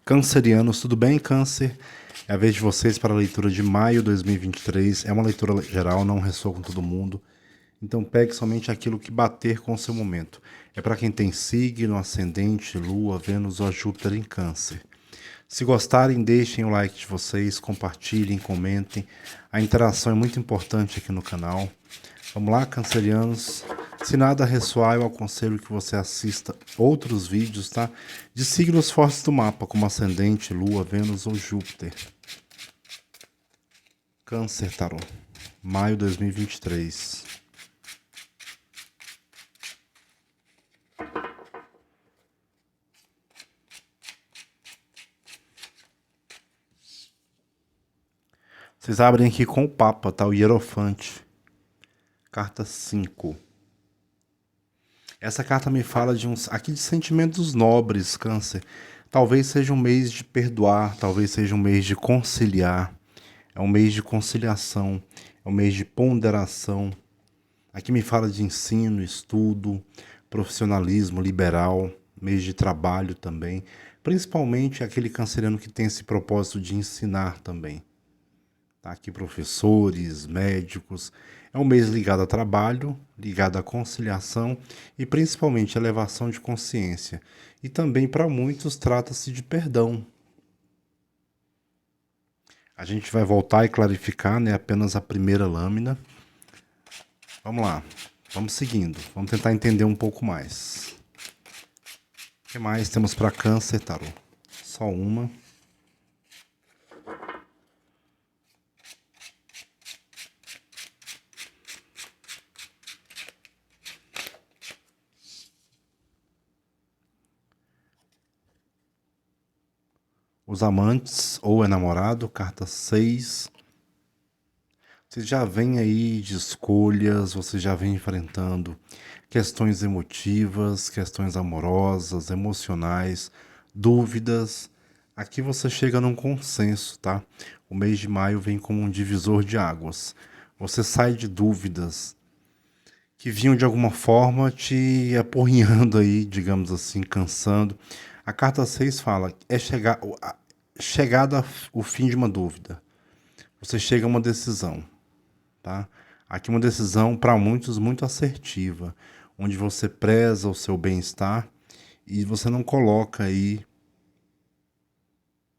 Cancerianos, tudo bem, Câncer? É a vez de vocês para a leitura de maio de 2023. É uma leitura geral, não ressoa com todo mundo. Então pegue somente aquilo que bater com o seu momento. É para quem tem signo, ascendente, lua, Vênus ou Júpiter em Câncer. Se gostarem, deixem o like de vocês, compartilhem, comentem. A interação é muito importante aqui no canal. Vamos lá, cancerianos. Se nada ressoar, eu aconselho que você assista outros vídeos, tá? De signos fortes do mapa, como ascendente, lua, Vênus ou Júpiter. Câncer Tarô, maio de 2023. Vocês abrem aqui com o Papa, tá? O Hierofante. Carta 5. Essa carta me fala aqui de sentimentos nobres, Câncer. Talvez seja um mês de perdoar, talvez seja um mês de conciliar. É um mês de conciliação, é um mês de ponderação. Aqui me fala de ensino, estudo, profissionalismo liberal, mês de trabalho também. Principalmente aquele canceriano que tem esse propósito de ensinar também. Tá aqui professores, médicos. É um mês ligado a trabalho, ligado à conciliação e principalmente à elevação de consciência. E também para muitos trata-se de perdão. A gente vai voltar e clarificar, né, apenas a primeira lâmina. Vamos lá, vamos seguindo, vamos tentar entender um pouco mais. O que mais temos para Câncer, Tarô? Só uma. Os amantes ou enamorado, carta 6. Vocês já vêm aí de escolhas, vocês já vêm enfrentando questões emotivas, questões amorosas, emocionais, dúvidas. Aqui você chega num consenso, tá? O mês de maio vem como um divisor de águas. Você sai de dúvidas que vinham de alguma forma te aporreando aí, digamos assim, cansando. A carta 6 fala, chegada o fim de uma dúvida. Você chega a uma decisão, tá? Aqui uma decisão para muitos muito assertiva, onde você preza o seu bem-estar e você não coloca aí,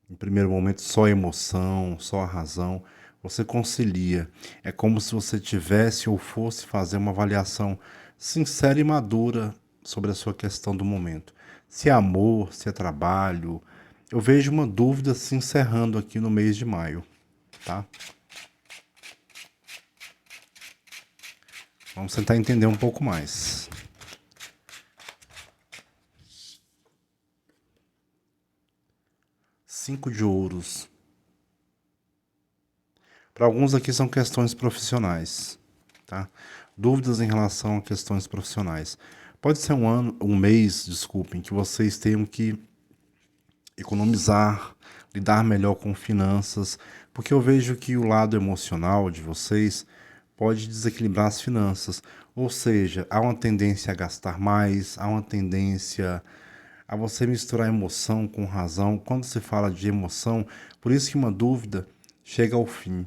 em primeiro momento, só a emoção, só a razão. Você concilia. É como se você tivesse ou fosse fazer uma avaliação sincera e madura sobre a sua questão do momento. Se é amor, se é trabalho. Eu vejo uma dúvida se encerrando aqui no mês de maio, tá? Vamos tentar entender um pouco mais. Cinco de ouros. Para alguns aqui são questões profissionais, tá? Dúvidas em relação a questões profissionais. Pode ser um mês, desculpem, que vocês tenham que economizar, lidar melhor com finanças, porque eu vejo que o lado emocional de vocês pode desequilibrar as finanças. Ou seja, há uma tendência a gastar mais, há uma tendência a você misturar emoção com razão. Quando se fala de emoção, por isso que uma dúvida chega ao fim.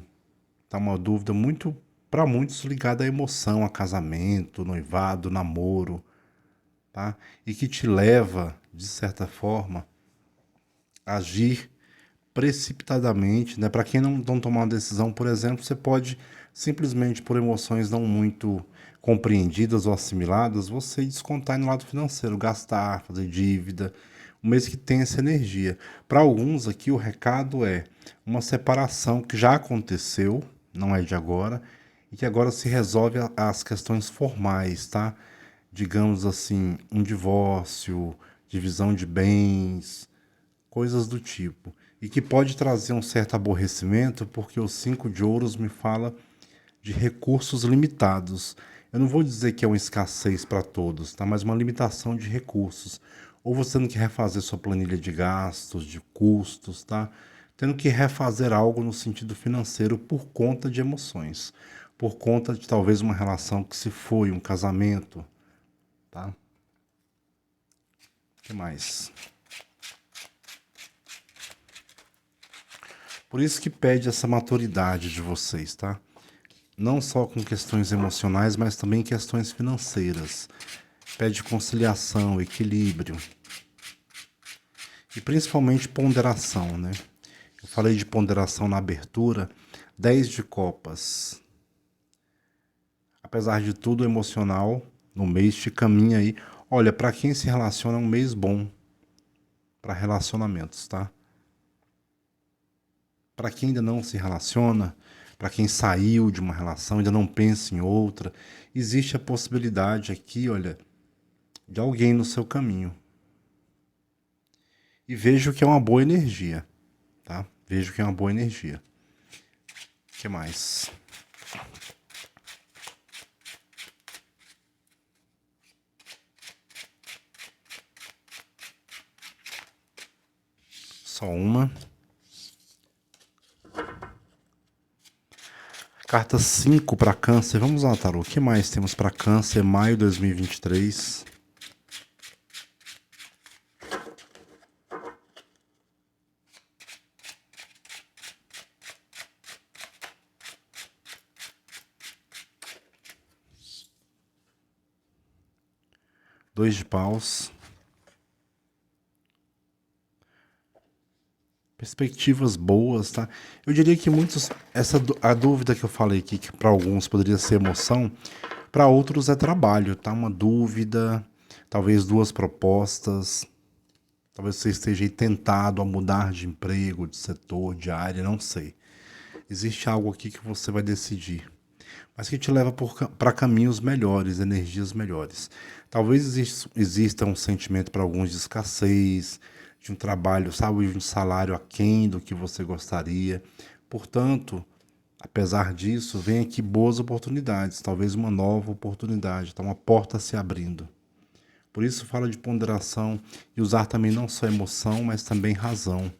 Tá uma dúvida muito, para muitos, ligada à emoção, a casamento, noivado, namoro, tá? E que te leva, de certa forma, a agir precipitadamente, né? Para quem não tomar uma decisão, por exemplo, você pode simplesmente por emoções não muito compreendidas ou assimiladas, você descontar no lado financeiro, gastar, fazer dívida, um mês que tem essa energia. Para alguns aqui o recado é uma separação que já aconteceu, não é de agora, e que agora se resolve as questões formais, tá? Digamos assim, um divórcio, divisão de bens, coisas do tipo. E que pode trazer um certo aborrecimento, porque o 5 de ouros me fala de recursos limitados. Eu não vou dizer que é uma escassez para todos, tá? Mas uma limitação de recursos. Ou você tendo que refazer sua planilha de gastos, de custos, tá? Tendo que refazer algo no sentido financeiro por conta de emoções. Por conta de talvez uma relação que se foi, um casamento, tá? O que mais? Por isso que pede essa maturidade de vocês, tá? Não só com questões emocionais, mas também questões financeiras. Pede conciliação, equilíbrio e principalmente ponderação, né? Eu falei de ponderação na abertura, 10 de copas. Apesar de tudo, emocional no mês te caminha aí. Olha, para quem se relaciona é um mês bom para relacionamentos, tá? Para quem ainda não se relaciona, para quem saiu de uma relação, ainda não pensa em outra, existe a possibilidade aqui, olha, de alguém no seu caminho. E vejo que é uma boa energia, tá? Vejo que é uma boa energia. O que mais? Só uma. Carta 5 para câncer. Vamos lá, Tarô. O que mais temos para câncer? Maio de 2023. Dois de paus. Perspectivas boas, tá? Eu diria que muitos, a dúvida que eu falei aqui, que para alguns poderia ser emoção, para outros é trabalho, tá? Uma dúvida, talvez duas propostas, talvez você esteja aí tentado a mudar de emprego, de setor, de área, não sei. Existe algo aqui que você vai decidir, mas que te leva para caminhos melhores, energias melhores. Talvez exista um sentimento para alguns de escassez, de um trabalho, sabe, de um salário aquém do que você gostaria. Portanto, apesar disso, vem aqui boas oportunidades, talvez uma nova oportunidade, tá? Uma porta se abrindo. Por isso fala de ponderação e usar também não só emoção, mas também razão.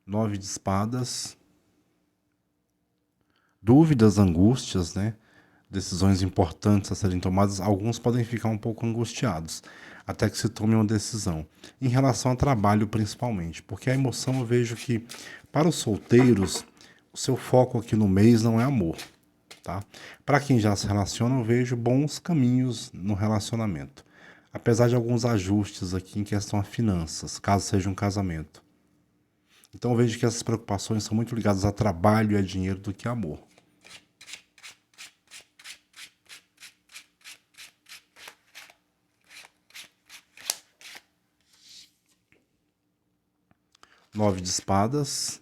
Nove de espadas. Dúvidas, angústias, né? Decisões importantes a serem tomadas, alguns podem ficar um pouco angustiados, até que se tome uma decisão. Em relação ao trabalho, principalmente, porque a emoção eu vejo que, para os solteiros, o seu foco aqui no mês não é amor, tá? Para quem já se relaciona, eu vejo bons caminhos no relacionamento, apesar de alguns ajustes aqui em questão a finanças, caso seja um casamento. Então eu vejo que essas preocupações são muito ligadas a trabalho e a dinheiro do que a amor. Nove de espadas.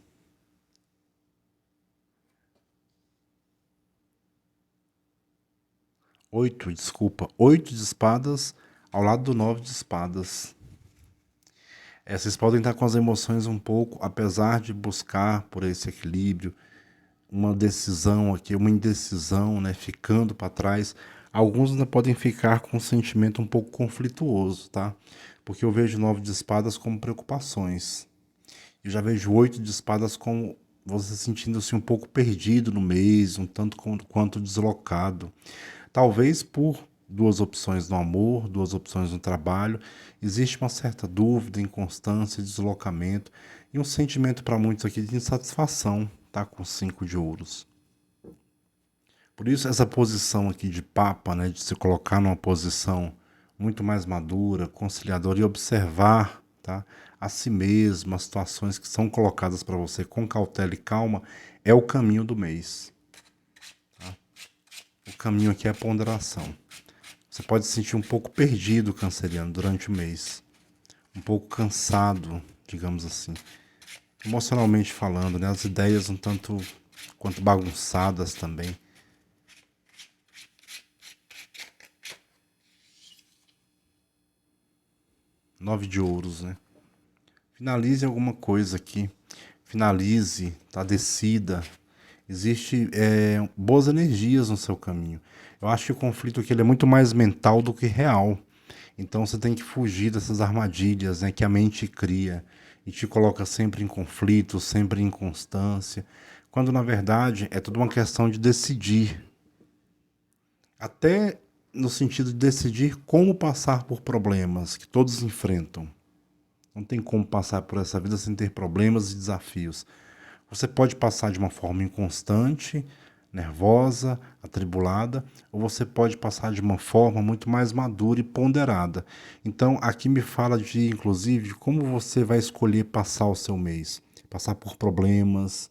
Oito de espadas ao lado do nove de espadas. Vocês podem estar com as emoções um pouco, apesar de buscar por esse equilíbrio, uma decisão aqui, uma indecisão, né, ficando para trás. Alguns ainda podem ficar com um sentimento um pouco conflituoso, tá? Porque eu vejo nove de espadas como preocupações. Eu já vejo oito de espadas como você sentindo-se um pouco perdido no mês, um tanto quanto deslocado. Talvez por duas opções no amor, duas opções no trabalho, existe uma certa dúvida, inconstância, deslocamento e um sentimento para muitos aqui de insatisfação, tá? Com cinco de ouros. Por isso essa posição aqui de papa, né, de se colocar numa posição muito mais madura, conciliadora e observar, tá, a si mesmo, as situações que são colocadas para você com cautela e calma, é o caminho do mês. Tá? O caminho aqui é a ponderação. Você pode se sentir um pouco perdido, canceriano, durante o mês. Um pouco cansado, digamos assim. Emocionalmente falando, né? As ideias um tanto quanto bagunçadas também. Nove de ouros, né? Finalize alguma coisa aqui. Finalize, tá? Decida. Existe boas energias no seu caminho. Eu acho que o conflito aqui ele é muito mais mental do que real. Então você tem que fugir dessas armadilhas, né, que a mente cria e te coloca sempre em conflito, sempre em inconstância, quando na verdade é tudo uma questão de decidir. Até no sentido de decidir como passar por problemas que todos enfrentam. Não tem como passar por essa vida sem ter problemas e desafios. Você pode passar de uma forma inconstante, nervosa, atribulada, ou você pode passar de uma forma muito mais madura e ponderada. Então, aqui me fala de, inclusive, de como você vai escolher passar o seu mês. Passar por problemas,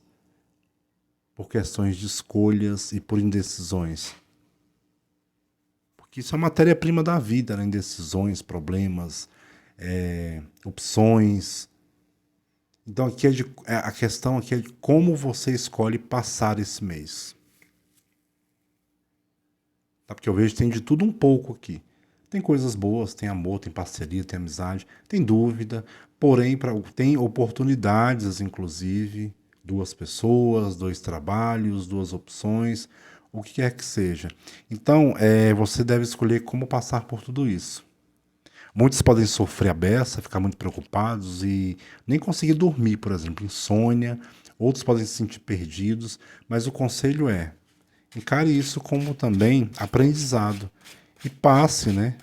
por questões de escolhas e por indecisões. Porque isso é a matéria-prima da vida, né? Indecisões, problemas, opções. Então aqui a questão aqui é de como você escolhe passar esse mês. Tá? Porque eu vejo que tem de tudo um pouco aqui. Tem coisas boas, tem amor, tem parceria, tem amizade, tem dúvida, porém tem oportunidades, inclusive, duas pessoas, dois trabalhos, duas opções, o que quer que seja. Então, você deve escolher como passar por tudo isso. Muitos podem sofrer a beça, ficar muito preocupados e nem conseguir dormir, por exemplo, insônia. Outros podem se sentir perdidos, mas o conselho é: encare isso como também aprendizado e passe, né,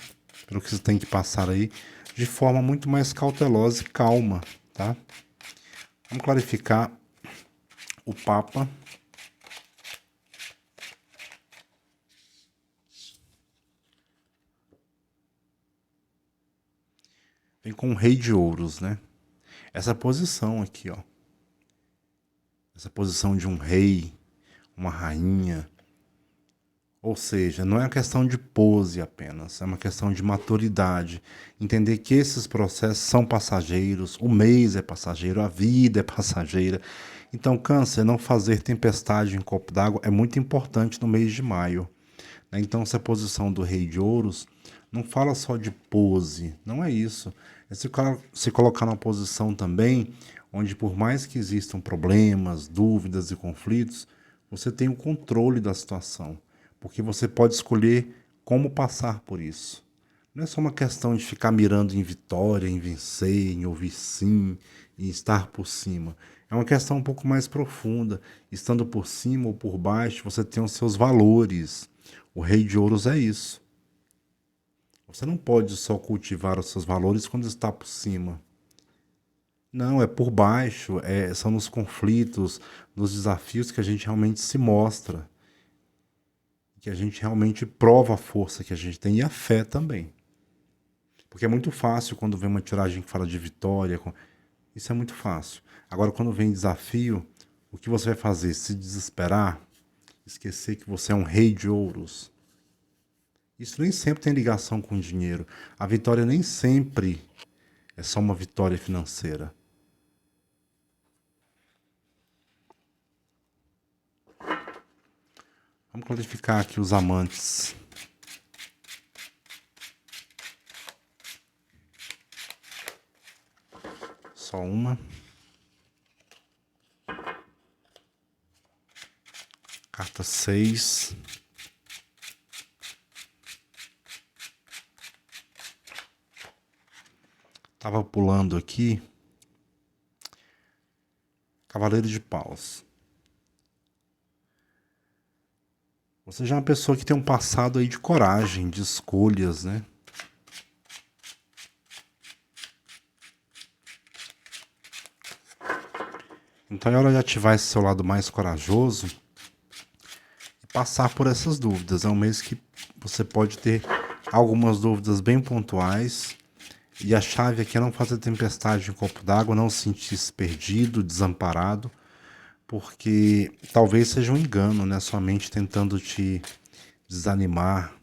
pelo que você tem que passar aí, de forma muito mais cautelosa e calma, tá? Vamos clarificar o Papa. Vem com o Rei de Ouros, né? Essa posição aqui, ó. Essa posição de um rei, uma rainha. Ou seja, não é uma questão de pose apenas, é uma questão de maturidade. Entender que esses processos são passageiros, o mês é passageiro, a vida é passageira. Então, Câncer, não fazer tempestade em copo d'água é muito importante no mês de maio. Né? Então, essa posição do Rei de Ouros não fala só de pose, não é isso. É se colocar numa posição também onde, por mais que existam problemas, dúvidas e conflitos, você tem o controle da situação, porque você pode escolher como passar por isso. Não é só uma questão de ficar mirando em vitória, em vencer, em ouvir sim, em estar por cima. É uma questão um pouco mais profunda. Estando por cima ou por baixo, você tem os seus valores. O Rei de Ouros é isso. Você não pode só cultivar os seus valores quando está por cima. Não, é por baixo, são nos conflitos, nos desafios que a gente realmente se mostra, que a gente realmente prova a força que a gente tem e a fé também. Porque é muito fácil quando vem uma tiragem que fala de vitória, isso é muito fácil. Agora, quando vem desafio, o que você vai fazer? Se desesperar? Esquecer que você é um rei de ouros? Isso nem sempre tem ligação com dinheiro. A vitória nem sempre é só uma vitória financeira. Vamos clarificar aqui os amantes. Só uma. Carta 6. Tava pulando aqui. Cavaleiro de Paus. Você já é uma pessoa que tem um passado aí de coragem, de escolhas, né? Então é hora de ativar esse seu lado mais corajoso e passar por essas dúvidas. É um mês que você pode ter algumas dúvidas bem pontuais. E a chave aqui é não fazer tempestade em copo d'água, não se sentir perdido, desamparado, porque talvez seja um engano, né? Sua mente tentando te desanimar.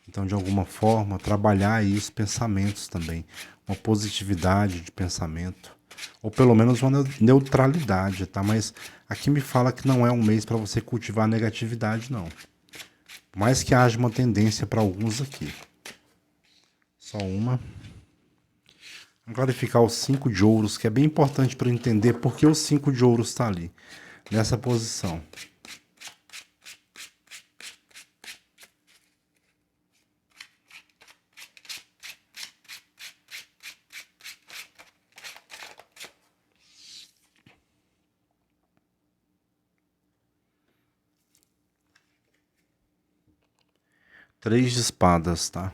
Então, de alguma forma, trabalhar aí os pensamentos também, uma positividade de pensamento, ou pelo menos uma neutralidade, tá? Mas aqui me fala que não é um mês para você cultivar negatividade, não. Por mais que haja uma tendência para alguns aqui. Só uma. Vamos clarificar os 5 de ouros, que é bem importante para entender por que o 5 de ouros está ali, nessa posição. 3 de espadas, tá?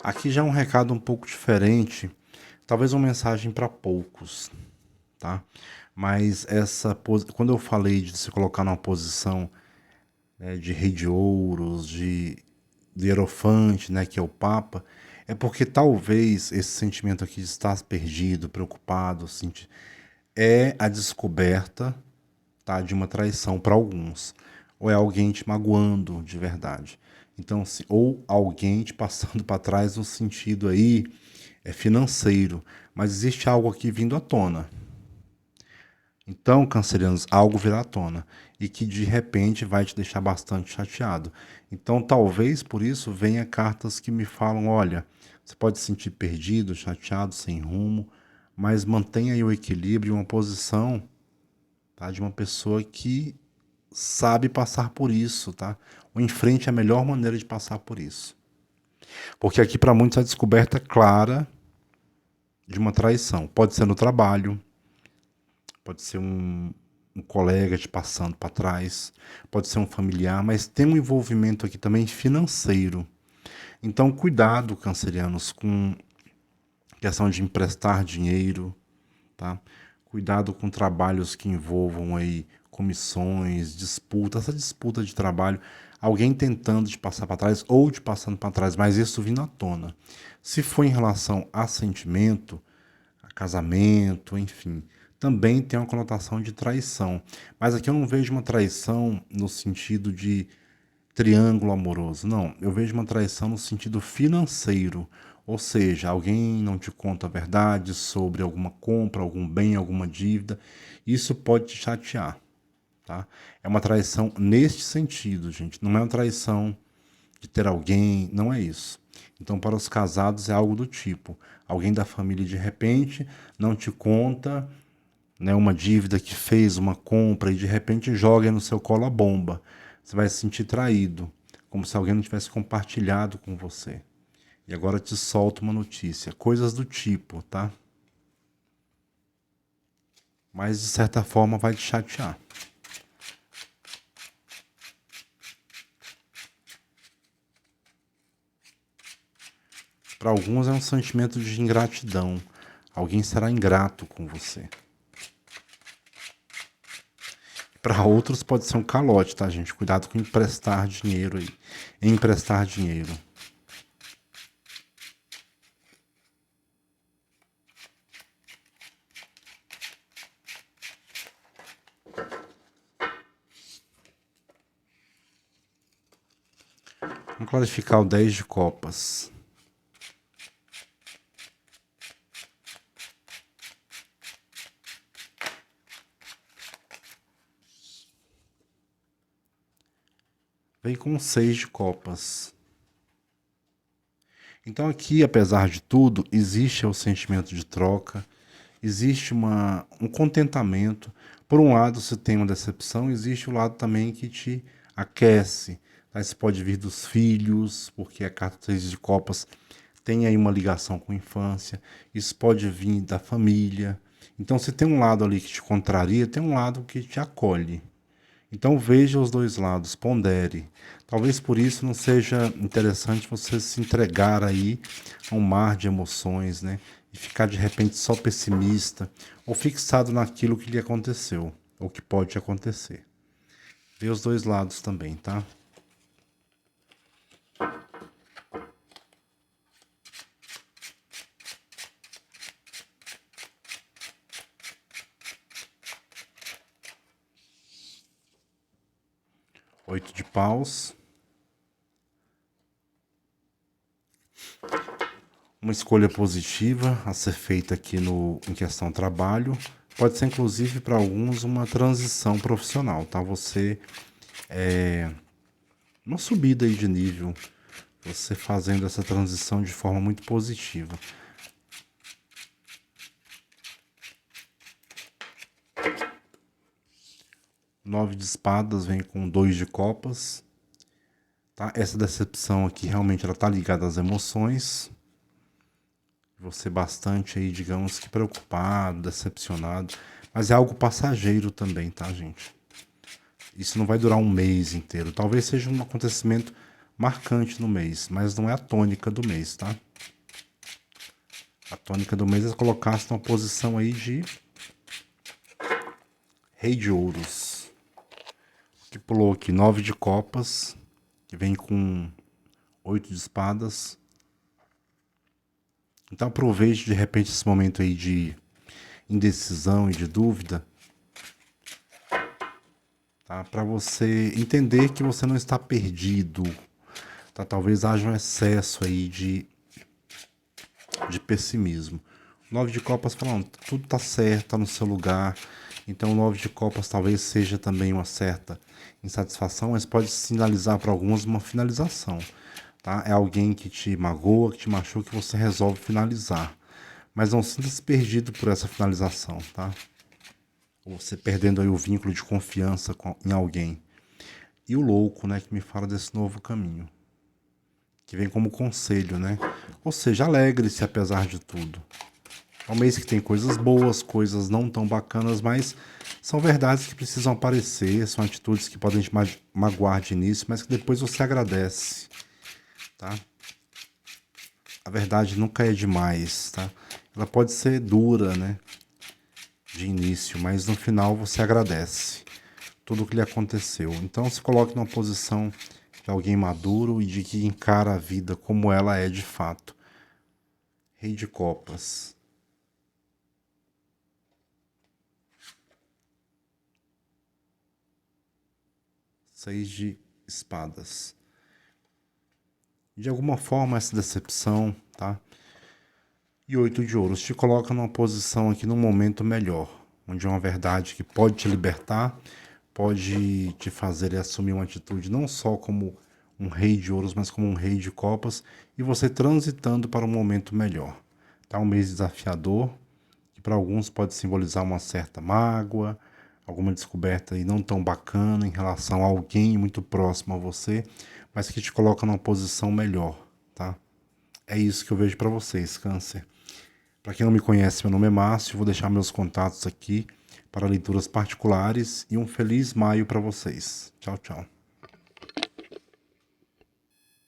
Aqui já é um recado um pouco diferente, talvez uma mensagem para poucos, tá? Mas quando eu falei de se colocar numa posição, né, de rei de ouros, de hierofante, né, que é o Papa, é porque talvez esse sentimento aqui de estar perdido, preocupado, é a descoberta, tá, de uma traição para alguns, ou é alguém te magoando de verdade. Então, ou alguém te passando para trás no sentido aí financeiro, mas existe algo aqui vindo à tona. Então, cancerianos, algo virá à tona e que de repente vai te deixar bastante chateado. Então, talvez por isso venha cartas que me falam, olha, você pode se sentir perdido, chateado, sem rumo, mas mantenha aí o equilíbrio, uma posição, tá, de uma pessoa que sabe passar por isso, tá? O enfrente é a melhor maneira de passar por isso. Porque aqui para muitos a descoberta clara de uma traição. Pode ser no trabalho, pode ser um colega te passando para trás, pode ser um familiar, mas tem um envolvimento aqui também financeiro. Então, cuidado, cancerianos, com questão de emprestar dinheiro, tá? Cuidado com trabalhos que envolvam aí comissões, disputa, essa disputa de trabalho, alguém tentando te passar para trás ou te passando para trás, mas isso vindo à tona. Se for em relação a sentimento, a casamento, enfim, também tem uma conotação de traição. Mas aqui eu não vejo uma traição no sentido de triângulo amoroso. Não, eu vejo uma traição no sentido financeiro. Ou seja, alguém não te conta a verdade sobre alguma compra, algum bem, alguma dívida. Isso pode te chatear, tá? É uma traição neste sentido, gente. Não é uma traição de ter alguém, não é isso. Então, para os casados é algo do tipo: alguém da família de repente não te conta, né, uma dívida que fez, uma compra, e de repente joga no seu colo a bomba. Você vai se sentir traído, como se alguém não tivesse compartilhado com você. E agora te solta uma notícia, coisas do tipo, tá? Mas de certa forma vai te chatear. Para alguns é um sentimento de ingratidão. Alguém será ingrato com você. Para outros pode ser um calote, tá, gente? Cuidado com emprestar dinheiro aí. Emprestar dinheiro. Vamos clarificar o 10 de copas. Vem com 6 de copas. Então aqui, apesar de tudo, existe o sentimento de troca, existe um contentamento. Por um lado, você tem uma decepção, existe o lado também que te aquece. Tá? Isso pode vir dos filhos, porque a carta 3 de copas tem aí uma ligação com a infância. Isso pode vir da família. Então, se tem um lado ali que te contraria, tem um lado que te acolhe. Então veja os dois lados, pondere. Talvez por isso não seja interessante você se entregar aí a um mar de emoções, né? E ficar de repente só pessimista ou fixado naquilo que lhe aconteceu ou que pode acontecer. Vê os dois lados também, tá? Oito de paus. Uma escolha positiva a ser feita aqui em questão trabalho. Pode ser, inclusive, para alguns, uma transição profissional, tá? Uma subida aí de nível, você fazendo essa transição de forma muito positiva. Nove de espadas vem com 2 de copas. Tá? Essa decepção aqui realmente ela tá ligada às emoções. Você bastante aí, digamos que preocupado, decepcionado. Mas é algo passageiro também, tá, gente? Isso não vai durar um mês inteiro. Talvez seja um acontecimento marcante no mês, mas não é a tônica do mês, tá? A tônica do mês é colocar-se numa posição aí de Rei de Ouros, que pulou aqui 9 de copas, que vem com 8 de espadas. Então aproveite de repente esse momento aí de indecisão e de dúvida, tá? Para você entender que você não está perdido, tá? Talvez haja um excesso aí de pessimismo. 9 de copas falando, tudo tá certo, tá no seu lugar. Então o 9 de copas talvez seja também uma certa insatisfação, mas pode sinalizar para alguns uma finalização, tá? É alguém que te magoa, que te machuca, que você resolve finalizar. Mas não sinta-se perdido por essa finalização, tá? Ou você perdendo aí o vínculo de confiança em alguém. E o louco, né, que me fala desse novo caminho, que vem como conselho, né? Ou seja, alegre-se apesar de tudo. É um mês que tem coisas boas, coisas não tão bacanas, mas são verdades que precisam aparecer, são atitudes que podem te magoar de início, mas que depois você agradece, tá? A verdade nunca é demais, tá? Ela pode ser dura, né, de início, mas no final você agradece tudo o que lhe aconteceu. Então se coloque numa posição de alguém maduro e de que encara a vida como ela é de fato. Rei de Copas. 6 de espadas. De alguma forma essa decepção, tá? E 8 de ouros te coloca numa posição aqui num momento melhor, onde é uma verdade que pode te libertar, pode te fazer assumir uma atitude não só como um rei de ouros, mas como um rei de copas, e você transitando para um momento melhor. Tá um mês desafiador, que para alguns pode simbolizar uma certa mágoa, alguma descoberta aí não tão bacana em relação a alguém muito próximo a você, mas que te coloca numa posição melhor, tá? É isso que eu vejo para vocês, Câncer. Para quem não me conhece, meu nome é Márcio, vou deixar meus contatos aqui para leituras particulares e um feliz maio para vocês. Tchau, tchau.